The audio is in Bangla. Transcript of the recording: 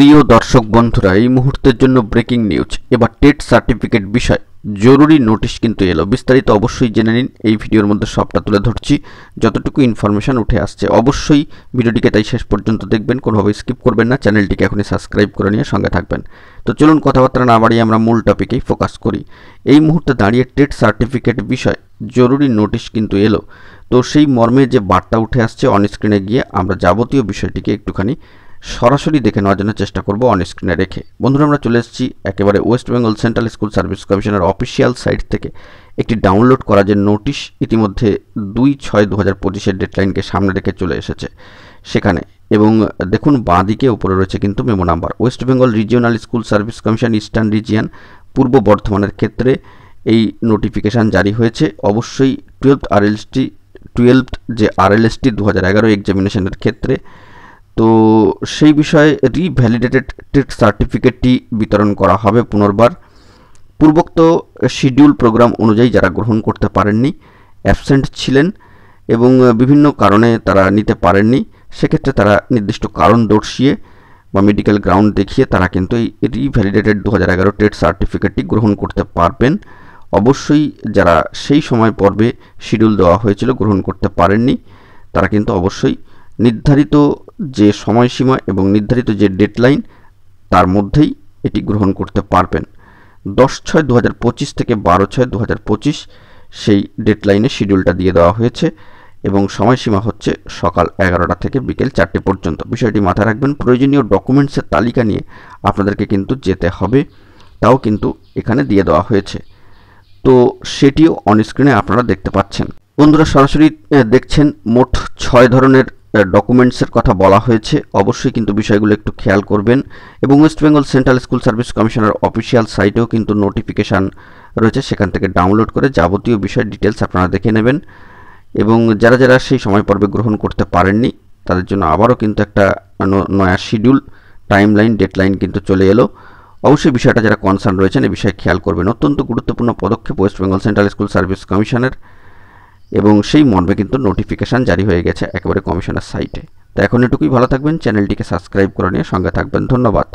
প্রিয় দর্শক বন্ধুরা, এই মুহূর্তের জন্য ব্রেকিং নিউজ। এবার টেট সার্টিফিকেট বিষয় জরুরি নোটিশ কিন্তু এলো। বিস্তারিত অবশ্যই জেনে নিন। এই ভিডিওর মধ্যে সবটা তুলে ধরছি, যতটুকু ইনফরমেশন উঠে আসছে। অবশ্যই ভিডিওটিকে তাই শেষ পর্যন্ত দেখবেন, কোনোভাবে স্কিপ করবেন না। চ্যানেলটিকে এখনই সাবস্ক্রাইব করে নিয়ে সঙ্গে থাকবেন। তো চলুন কথাবার্তা না বাড়িয়ে আমরা মূল টপিকেই ফোকাস করি। এই মুহূর্তে দাঁড়িয়ে টেট সার্টিফিকেট বিষয় জরুরি নোটিশ কিন্তু এলো। তো সেই মর্মে যে বার্তা উঠে আসছে, অন স্ক্রিনে গিয়ে আমরা যাবতীয় বিষয়টিকে একটুখানি সরাসরি দেখে নেওয়ার জন্য চেষ্টা করব অন স্ক্রিনে রেখে। বন্ধুরা, আমরা চলে এসেছি একেবারে West Bengal central school service কমিশনের অফিসিয়াল সাইট থেকে একটি ডাউনলোড করা যে নোটিশ ইতিমধ্যে 2/6/2025 ডেডলাইনকে সামনে রেখে চলে এসেছে সেখানে। এবং দেখুন বাঁদিকে উপরে রয়েছে কিন্তু memo number. West Bengal regional school service commission eastern region পূর্ব বর্ধমানের ক্ষেত্রে এই নোটিফিকেশান জারি হয়েছে। অবশ্যই 12th যে RLST 2011 এক্সামিনেশনের ক্ষেত্রে। তো সেই বিষয়ে রিভ্যালিডেটেড টেট সার্টিফিকেটটি বিতরণ করা হবে পুনর্বার। পূর্বোক্ত শিডিউল প্রোগ্রাম অনুযায়ী যারা গ্রহণ করতে পারেননি, অ্যাবসেন্ট ছিলেন এবং বিভিন্ন কারণে তারা নিতে পারেননি, সেক্ষেত্রে তারা নির্দিষ্ট কারণ দর্শিয়ে বা মেডিকেল গ্রাউন্ড দেখিয়ে তারা কিন্তু এই রিভ্যালিডেটেড 2011 টেট সার্টিফিকেটটি গ্রহণ করতে পারবেন। অবশ্যই যারা সেই সময় পর্বে শিডিউল দেওয়া হয়েছিল গ্রহণ করতে পারেননি, তারা কিন্তু অবশ্যই নির্ধারিত যে সময়সীমা এবং নির্ধারিত যে ডেডলাইন তার মধ্যেই এটি গ্রহণ করতে পারবেন। 10/6/2025 থেকে 12/6/2025 সেই ডেডলাইনে শিডিউলটা দিয়ে দেওয়া হয়েছে এবং সময়সীমা হচ্ছে সকাল 11টা থেকে বিকেল 4টে পর্যন্ত। বিষয়টি মাথায় রাখবেন। প্রয়োজনীয় ডকুমেন্টসের তালিকা নিয়ে আপনাদেরকে কিন্তু যেতে হবে, তাও কিন্তু এখানে দিয়ে দেওয়া হয়েছে। তো সেটিও অন স্ক্রিনে আপনারা দেখতে পাচ্ছেন। বন্ধুরা, সরাসরি দেখছেন মোট 6 ধরনের ডকুমেন্টসের কথা বলা হয়েছে। অবশ্যই কিন্তু বিষয়গুলো একটু খেয়াল করবেন। এবং West Bengal central school service কমিশনের অফিসিয়াল সাইটেও কিন্তু নোটিফিকেশান রয়েছে, সেখান থেকে ডাউনলোড করে যাবতীয় বিষয় ডিটেলস আপনারা দেখে নেবেন। এবং যারা যারা সেই সময় পর্বে গ্রহণ করতে পারেননি তাদের জন্য আবারও কিন্তু একটা নয়া শিডিউল, টাইমলাইন, ডেডলাইন কিন্তু চলে এলো। অবশ্যই বিষয়টা যারা কনসার্ন রয়েছেন এই বিষয়ে খেয়াল করবেন। অত্যন্ত গুরুত্বপূর্ণ পদক্ষেপ West Bengal central school service কমিশনের, এবং সেই মর্মে কিন্তু নোটিফিকেশান জারি হয়ে গেছে একেবারে কমিশনের সাইটে। তো এখন এটুকুই, ভালো থাকবেন, চ্যানেলটিকে সাবস্ক্রাইব করে নিয়ে সঙ্গে থাকবেন। ধন্যবাদ।